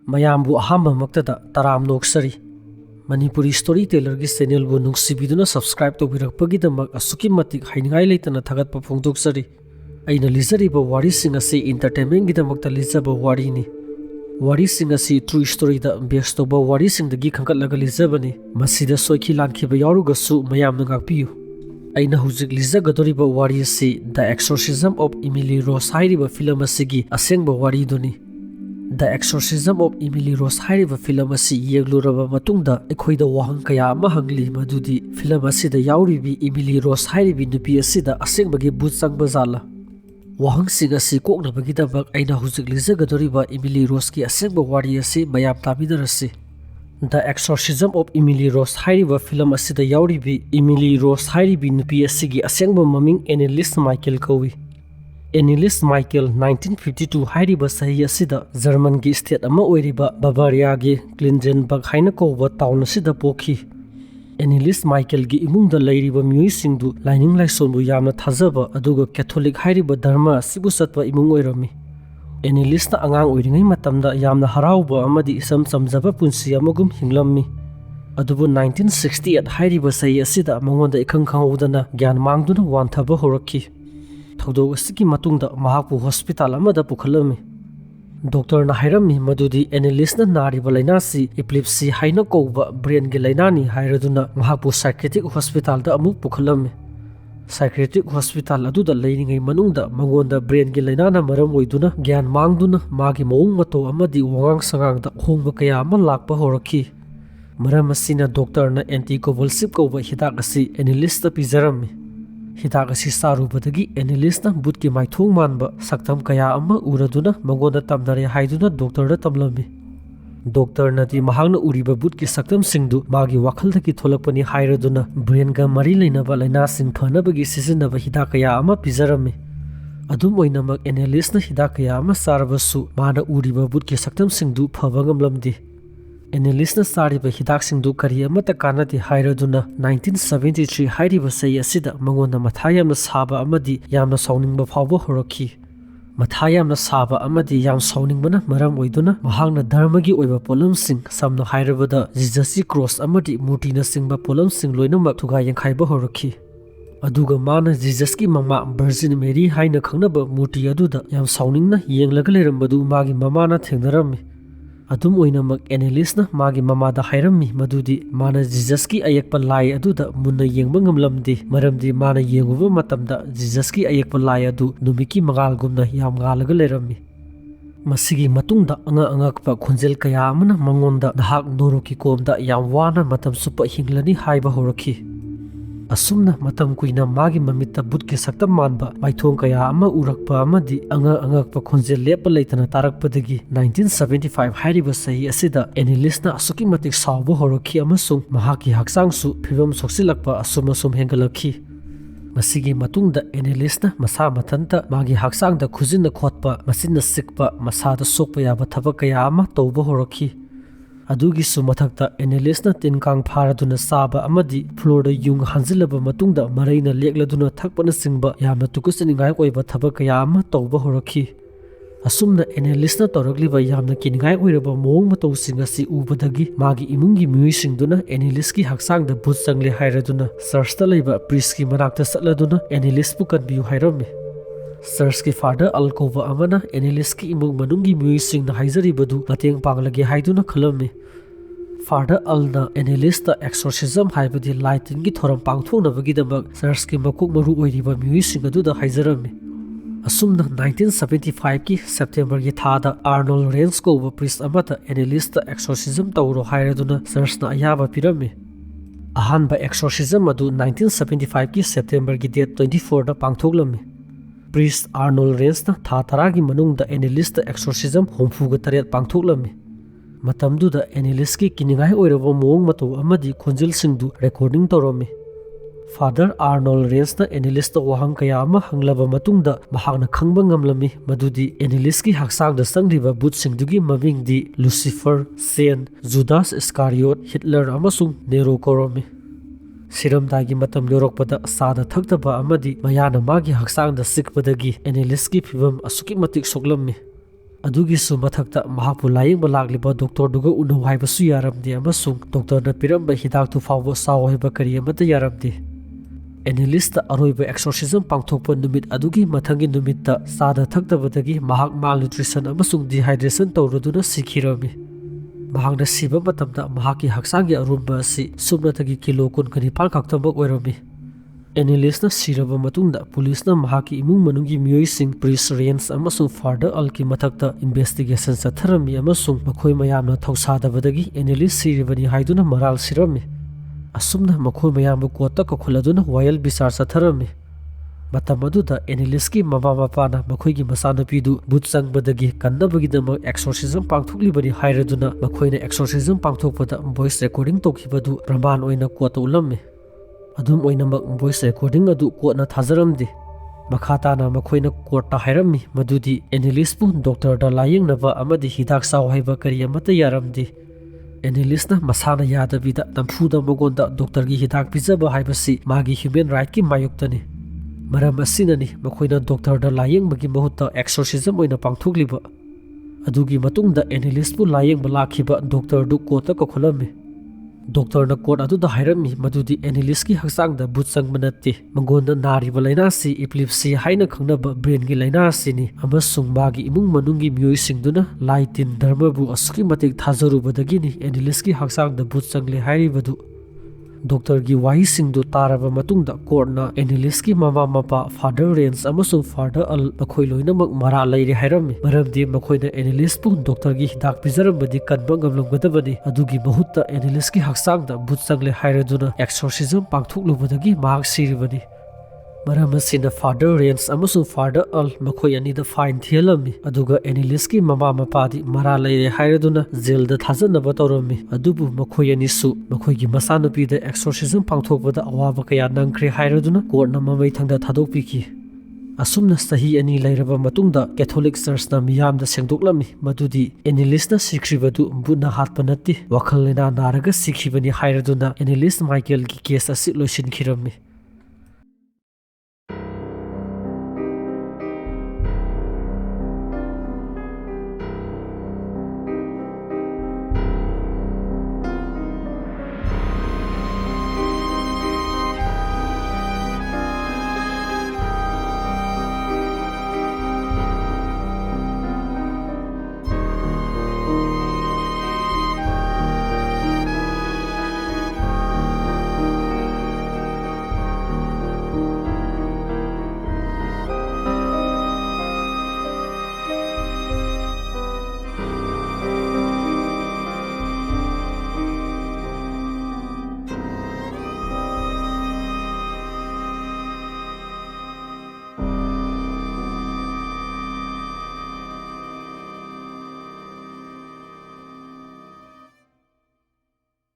mayambu ahamba maktada taram noksari Manipuri storyteller gi channel bu nungsibiduna subscribe to birakpagi damak asuki matik haingai leitana thagatpa phongdoksari aina lizariba wari singa se entertainment gi damakta lizaba wari ni wari singa si true story da based toba wari sing da gi khangkat laga lizabani masida soikhi lankhiba yaruga su mayamna ngakpiyu aina hujik lizagadoriba wari si The Exorcism of Emily Rose hairiba film asigi Asengba Wari duni The Exorcism of Emily Rose hairiba film asi yegluraba matungda ekhoida wahang kaya ama hangli madudi film asida yauribi Emily Rose hairibi nupi asida asengbagi bhoot changba jala wahang sing asi koknabagi dabak aina hujik lizagadoriba Emily Rose ki Asengba Wari asi mayam tabidarasi The Exorcism of Emily Rose hairiba film asida yauribi Emily Rose hairibi nupi asigi asengba maming Anneliese Michael kawi Anneliese Michael 1952 hairiba sahi asida German gi state ama oiriba Bavaria gi Klingenberg haina koba town asida pokhi Anneliese Michael gi imungda leiriba miui singdu lining laisonbu yamna thajaba aduga Catholic hairiba dharma sibu satwa imung oirami Anneliese na angang oiringai matamda yamna harauba amadi isam samjaba punsi amagum hinglammi adubu 1968 hairiba sahi asida mangonda ikhang khangudana gyan mangduna wanthaba horakhi thawdog asiki matungda mahakpu hospital amada pukhalami doctor na hairami madudi Anneliese na nariba lainasi epilepsy haina koba brain gi lainani hairaduna mahakpu psychiatric hospital da amuk pukhalami psychiatric hospital aduda leiringai manungda mangonda brain gi lainana maram oiduna gyan mangduna magi mawung mato amadi wangang sangang da khongba kaya ama lakpa horakhi maram asina doctor na anticonvulsive koba hidak asi Anneliese ta pijarami hidak asi sarubadagi Anneliese na bhootki maithong manba saktam kaya ama uraduna mangonda tamdare haiduna doctor da tamlami doctor na di mahangna uriba bhootki saktam singdu magi wakhalda ki tholakpani hairaduna brain ga mari leinaba laina sing phanabagi sisinaba hidak kaya ama pijarami adum oinamak Anneliese na hidak kaya ama sarbasu mana uriba bhootki saktam singdu phabangamlamdi Anneliese na sariba hidak singdu kari amata kanati hairaduna 1973 hairiba sei asida mangonda mathayamna saba amadi yamna sawningba phawba horakhi mathayamna saba amadi yam sawningbana maram oiduna mahangna dharmagi oiba polamsing samno hairabada Jesus cross amadi murtina singba polamsing loinamak thuga yangkhaiba horakhi aduga mana Jesus ki mama Virgin Mary haina khangnaba murti aduda yam sawningna yenglaga lerambadu magi mamana thengdarami adum oinamak Anneliese na magi mamada hairami madudi mana Jesus ki ayakpa lai aduda munna yengba ngamlamdi maramdi mana yenguba matamda Jesus ki ayakpa lai adu numiki mangalgumna yam ngalaga lerami masigi matungda angakpa khunjel kaya amana mangonda dahak noroki komda yam wana matam supa hinglani haiba horakhi asumna matam kuina magi mamitta bhootki saktam manba maithong kaya ama urakpa amadi angakpa khonjel lepa leitana tarakpadagi 1975 hairiba sahi asida Anneliese na asuki matik sawba horakhi amasung mahaki haksangsu phibam soksilakpa asum hengalakhi masigi matungda Anneliese na masa mathanta magi haksangda khujinna khotpa masinna sikpa masada sokpa yaba thabak kaya ama tawba horakhi adugi su mathakta Anneliese na tinkang pharaduna saba amadi floor da yung hanjilaba matungda maraina lekladuna thakpana singba yamna tukusaningai oiba thabak kaya ama tawba horakhi asumna Anneliese na toragliba yamna kiningai oiraba mowong matau singa si ubadagi magi imungi miui singduna Anneliese ki haksangda bhoot changle hairaduna church ta leiba priest ki manakta satladuna Anneliese pu kanbiu hairami church ki father alkova amana Anneliese ki imung manungi miui singna haizaribadu mateng panglage haiduna khalami father alna Anneliese ta exorcism haibadi lighting gi thoram pangthonabagi dabak church ki makuk maru oiriba miui singadu da haizarami asumna 1975 ki September gi thada Arnold Renz ko priest amata Anneliese ta exorcism tawro hairaduna church na ayaba pirami ahanba exorcism adu 1975 ki September gi date 24 da pangthoklami priest Arnold Renz na tha taragi manungda Anneliese ta exorcism homfuga taret pangthoklami matamduda Anneliese ki kiningai oiraba mowong mato amadi khonjil singdu recording tawrami Father Arnold Renz na Anneliese ta wahang kaya ama hanglaba matungda mahakna khangba ngamlami madudi Anneliese ki haksangda sangriba bhoot singdugi mamingdi Lucifer, Saint, Judas Iscariot, Hitler amasung Nero koromi siramdagi matam yorokpada sada thakdaba amadi mayana magi haksangda sikpadagi Anneliese ki phibam asuki matik soklammi ꯑꯗꯨꯒꯤꯁꯨ ꯃꯊꯛꯇ ꯃꯍꯥꯛꯄꯨ ꯂꯥꯌꯦꯡꯕ ꯂꯥꯛꯂꯤꯕ ꯗꯣꯛꯇꯔꯗꯨꯒ ꯎꯅꯧ ꯍꯥꯏꯕꯁꯨ ꯌꯥꯔꯝꯗꯦ ꯑꯃꯁꯨꯡ ꯗꯣꯛꯇꯔꯅ ꯄꯤꯔꯝꯕ ꯍꯤꯗꯥꯛꯇꯨ ꯐꯥꯎꯕ ꯆꯥꯎ ꯍꯥꯏꯕ ꯀꯔꯤ ꯑꯃꯠꯇ ꯌꯥꯔꯝꯗꯦ꯫ ꯑꯦꯅꯤꯂꯤꯁꯇ ꯑꯔꯣꯏꯕ ꯑꯦꯛꯁꯣꯔꯁꯤꯖꯝ ꯄꯥꯡꯊꯣꯛꯄ ꯅꯨꯃꯤꯠ ꯑꯗꯨꯒꯤ ꯃꯊꯪꯒꯤ ꯅꯨꯃꯤꯠꯇ ꯆꯥꯗ ꯊꯛꯇꯕꯗꯒꯤ ꯃꯍꯥꯛ ꯃꯥꯜꯅ꯭ꯌꯨꯇ꯭ꯔꯤꯁꯟ ꯑꯃꯁꯨꯡ ꯗꯤꯍꯥꯏꯗ꯭ꯔꯦꯁꯟ ꯇꯧꯔꯗꯨꯅ ꯁꯤꯈꯤꯔꯝꯃꯤ꯫ ꯃꯍꯥꯛꯅ ꯁꯤꯕ ꯃꯇꯝꯗ ꯃꯍꯥꯛꯀꯤ ꯍꯛꯆꯥꯡꯒꯤ ꯑꯔꯨꯝꯕ ꯑꯁꯤ ꯁꯨꯞꯅꯇꯒꯤ ꯀꯤꯂꯣ 29 ꯈꯛꯇꯃꯛ ꯑꯣꯏꯔꯝꯃꯤ꯫ ꯑꯦꯅꯤꯂꯤꯁꯅ ꯁꯤꯔꯕ ꯃꯇꯨꯡꯗ ꯄꯨꯂꯤꯁꯅ ꯃꯍꯥꯛꯀꯤ ꯏꯃꯨꯡ ꯃꯅꯨꯡꯒꯤ ꯃꯤꯑꯣꯏꯁꯤꯡ, ꯄ꯭ꯔꯤꯁ ꯔꯦꯟꯁ ꯑꯃꯁꯨꯡ ꯐꯥꯗꯔ ꯑꯜꯒꯤ ꯃꯊꯛꯇ ꯏꯟꯚꯦꯁꯇꯤꯒꯦꯁꯟ ꯆꯠꯊꯔꯝꯃꯤ ꯑꯃꯁꯨꯡ ꯃꯈꯣꯏ ꯃꯌꯥꯝꯅ ꯊꯧꯁꯥꯗꯕꯗꯒꯤ ꯑꯦꯅꯤꯂꯤꯁ ꯁꯤꯔꯤꯕꯅꯤ ꯍꯥꯏꯗꯨꯅ ꯃꯔꯥꯜ ꯁꯤꯔꯝꯃꯤ꯫ ꯑꯁꯨꯝꯅ ꯃꯈꯣꯏ ꯃꯌꯥꯝꯕꯨ ꯀꯣꯔꯠꯇ ꯀꯧꯈꯠꯂꯗꯨꯅ ꯋꯥꯌꯦꯜ ꯕꯤꯆꯥꯔ ꯆꯠꯊꯔꯝꯃꯤ꯫ ꯃꯇꯝ ꯑꯗꯨꯗ ꯑꯦꯅꯤꯂꯤꯁꯀꯤ ꯃꯃꯥ ꯃꯄꯥꯅ ꯃꯈꯣꯏꯒꯤ ꯃꯆꯥꯅꯨꯄꯤꯗꯨ ꯚꯨꯠ ꯆꯪꯕꯗꯒꯤ ꯀꯟꯅꯕꯒꯤꯗꯃꯛ ꯑꯦꯛꯁꯣꯔꯁꯤꯖꯝ ꯄꯥꯡꯊꯣꯛꯂꯤꯕꯅꯤ ꯍꯥꯏꯔꯗꯨꯅ ꯃꯈꯣꯏꯅ ꯑꯦꯛꯁꯣꯔꯁꯤꯖꯝ ꯄꯥꯡꯊꯣꯛꯄꯗ ꯚꯣꯏꯁ ꯔꯦꯀꯣꯔꯗꯤꯡ ꯇꯧꯈꯤꯕꯗꯨ ꯄ꯭ꯔꯃꯥꯟ ꯑꯣꯏꯅ ꯀꯣꯔꯠꯇ ꯎꯠꯂꯝꯃꯤ꯫ ꯑꯗꯨꯝ ꯑꯣꯏꯅꯃꯛ ꯚꯣꯏꯁ ꯔꯦꯀꯣꯔꯗꯤꯡ ꯑꯗꯨ ꯀꯣꯔꯠꯅ ꯊꯥꯖꯔꯝꯗꯦ꯫ ꯃꯈꯥ ꯇꯥꯅ ꯃꯈꯣꯏꯅ ꯀꯣꯔꯠꯇ ꯍꯥꯏꯔꯝꯃꯤ ꯃꯗꯨꯗꯤ ꯑꯦꯅꯤꯂꯤꯁꯄꯨ ꯗꯣꯛꯇꯔꯗ ꯂꯥꯌꯦꯡꯅꯕ ꯑꯃꯗꯤ ꯍꯤꯗꯥꯛ ꯆꯥꯎ ꯍꯥꯏꯕ ꯀꯔꯤ ꯑꯃꯠꯇ ꯌꯥꯔꯝꯗꯦ꯫ ꯑꯦꯅꯤꯂꯤꯁꯅ ꯃꯁꯥꯅ ꯌꯥꯗꯕꯤꯗ ꯅꯝꯐꯨꯗ ꯃꯉꯣꯟꯗ ꯗꯣꯛꯇꯔꯒꯤ ꯍꯤꯗꯥꯛ ꯄꯤꯖꯕ ꯍꯥꯏꯕꯁꯤ ꯃꯥꯒꯤ ꯍ꯭ꯌꯨꯃꯦꯟ ꯔꯥꯏꯠꯀꯤ ꯃꯥꯌꯣꯛꯇꯅꯤ꯫ ꯃꯔꯝ ꯑꯁꯤꯅꯅꯤ ꯃꯈꯣꯏꯅ ꯗꯣꯛꯇꯔꯗ ꯂꯥꯌꯦꯡꯕꯒꯤ ꯃꯍꯨꯠꯇ ꯑꯦꯛꯁꯣꯔꯁꯤꯖꯝ ꯑꯣꯏꯅ ꯄꯥꯡꯊꯣꯛꯂꯤꯕ꯫ ꯑꯗꯨꯒꯤ ꯃꯇꯨꯡꯗ ꯑꯦꯅꯤꯂꯤꯁꯄꯨ ꯂꯥꯌꯦꯡꯕ ꯂꯥꯛꯈꯤꯕ ꯗꯣꯛꯇꯔꯗꯨ ꯀꯣꯔꯠꯇ ꯀꯧꯈꯠꯂꯝꯃꯤ꯫ ꯗꯣꯛꯇꯔꯅ ꯀꯣꯔꯠ ꯑꯗꯨꯗ ꯍꯥꯏꯔꯝꯃꯤ ꯃꯗꯨꯗꯤ ꯑꯦꯅꯤꯂꯤꯁꯀꯤ ꯍꯛꯆꯥꯡꯗ ꯚꯨꯠ ꯆꯪꯕ ꯅꯠꯇꯦ, ꯃꯉꯣꯟꯗ ꯅꯥꯔꯤꯕ ꯂꯥꯏꯅꯥꯁꯤ ꯏꯄꯤꯂꯤꯞꯁꯤ ꯍꯥꯏꯅ ꯈꯪꯅꯕ ꯕ꯭ꯔꯦꯟꯒꯤ ꯂꯥꯏꯅꯥ ꯑꯁꯤꯅꯤ ꯑꯃꯁꯨꯡ ꯃꯥꯒꯤ ꯏꯃꯨꯡ ꯃꯅꯨꯡꯒꯤ ꯃꯤꯑꯣꯏꯁꯤꯡꯗꯨꯅ ꯂꯥꯏ ꯇꯤꯟ ꯙꯔꯃꯕꯨ ꯑꯁꯨꯛꯀꯤ ꯃꯇꯤꯛ ꯊꯥꯖꯔꯨꯕꯗꯒꯤꯅꯤ ꯑꯦꯅꯤꯂꯤꯁꯀꯤ ꯍꯛꯆꯥꯡꯗ ꯚꯨꯠ ꯆꯪꯂꯦ ꯍꯥꯏꯔꯤꯕꯗꯨ꯫ ꯗꯣꯛꯇꯔꯒꯤ ꯋꯥꯍꯩꯁꯤꯡꯗꯨ ꯇꯥꯔꯕ ꯃꯇꯨꯡꯗ ꯀꯣꯔꯠꯅ ꯑꯦꯅꯤꯂꯤꯁꯀꯤ ꯃꯃꯥ ꯃꯄꯥ, ꯐꯥꯗꯔ ꯔꯦꯟꯁ ꯑꯃꯁꯨꯡ ꯐꯥꯗꯔ ꯑꯜ ꯃꯈꯣꯏ ꯂꯣꯏꯅꯃꯛ ꯃꯔꯥꯜ ꯂꯩꯔꯦ ꯍꯥꯏꯔꯝꯃꯤ ꯃꯔꯝꯗꯤ ꯃꯈꯣꯏꯅ ꯑꯦꯅꯤꯂꯤꯁꯄꯨ ꯗꯣꯛꯇꯔꯒꯤ ꯍꯤꯗꯥꯛ ꯄꯤꯖꯔꯝꯕꯗꯤ ꯀꯟꯕ ꯉꯝꯂꯝꯒꯗꯕꯅꯤ꯫ ꯑꯗꯨꯒꯤ ꯃꯍꯨꯠꯇ ꯑꯦꯅꯤꯂꯤꯁꯀꯤ ꯍꯛꯆꯥꯡꯗ ꯚꯨꯠ ꯆꯪꯂꯦ ꯍꯥꯏꯔꯗꯨꯅ ꯑꯦꯛꯁꯣꯔꯁꯤꯖꯝ ꯄꯥꯡꯊꯣꯛꯂꯨꯕꯗꯒꯤ ꯃꯍꯥꯛ ꯁꯤꯔꯤꯕꯅꯤ꯫ ꯃꯔꯝ ꯑꯁꯤꯅ ꯐꯥꯗꯔ ꯔꯦꯟꯁ ꯑꯃꯁꯨꯡ ꯐꯥꯗꯔ ꯑꯜ ꯃꯈꯣꯏ ꯑꯅꯤꯗ ꯐꯥꯏꯟ ꯊꯤꯍꯜꯂꯝꯃꯤ ꯑꯗꯨꯒ ꯑꯦꯅꯤꯂꯤꯁꯀꯤ ꯃꯃꯥ ꯃꯄꯥꯗꯤ ꯃꯔꯥꯜ ꯂꯩꯔꯦ ꯍꯥꯏꯔꯗꯨꯅ ꯖꯦꯜꯗ ꯊꯥꯖꯅꯕ ꯇꯧꯔꯝꯃꯤ꯫ ꯑꯗꯨꯕꯨ ꯃꯈꯣꯏ ꯑꯅꯤꯁꯨ ꯃꯈꯣꯏꯒꯤ ꯃꯆꯥꯅꯨꯄꯤꯗ ꯑꯦꯛꯁꯣꯔꯁꯤꯖꯝ ꯄꯥꯡꯊꯣꯛꯄꯗ ꯑꯋꯥꯕ ꯀꯌꯥ ꯅꯪꯈ꯭ꯔꯦ ꯍꯥꯏꯔꯗꯨꯅ ꯀꯣꯔꯠꯅ ꯃꯃꯩꯊꯪꯗ ꯊꯥꯗꯣꯛꯄꯤꯈꯤ꯫ ꯑꯁꯨꯝꯅ ꯆꯍꯤ 2 ꯂꯩꯔꯕ ꯃꯇꯨꯡꯗ ꯀꯦꯊꯣꯂꯤꯛ ꯆꯔꯆꯅ ꯃꯤꯌꯥꯝꯗ ꯁꯦꯡꯗꯣꯛꯂꯝꯃꯤ ꯃꯗꯨꯗꯤ ꯑꯦꯅꯤꯂꯤꯁꯅ ꯁꯤꯈ꯭ꯔꯤꯕꯗꯨ ꯚꯨꯠꯅ ꯍꯥꯠꯄ ꯅꯠꯇꯦ, ꯋꯥꯈꯜ ꯂꯩꯅꯥ ꯅꯥꯔꯒ ꯁꯤꯈꯤꯕꯅꯤ ꯍꯥꯏꯔꯗꯨꯅ ꯑꯦꯅꯤꯂꯤꯁ ꯃꯥꯏꯀꯦꯜꯒꯤ ꯀꯦꯁ ꯑꯁꯤ ꯂꯣꯏꯁꯤꯟꯈꯤꯔꯝꯃꯤ꯫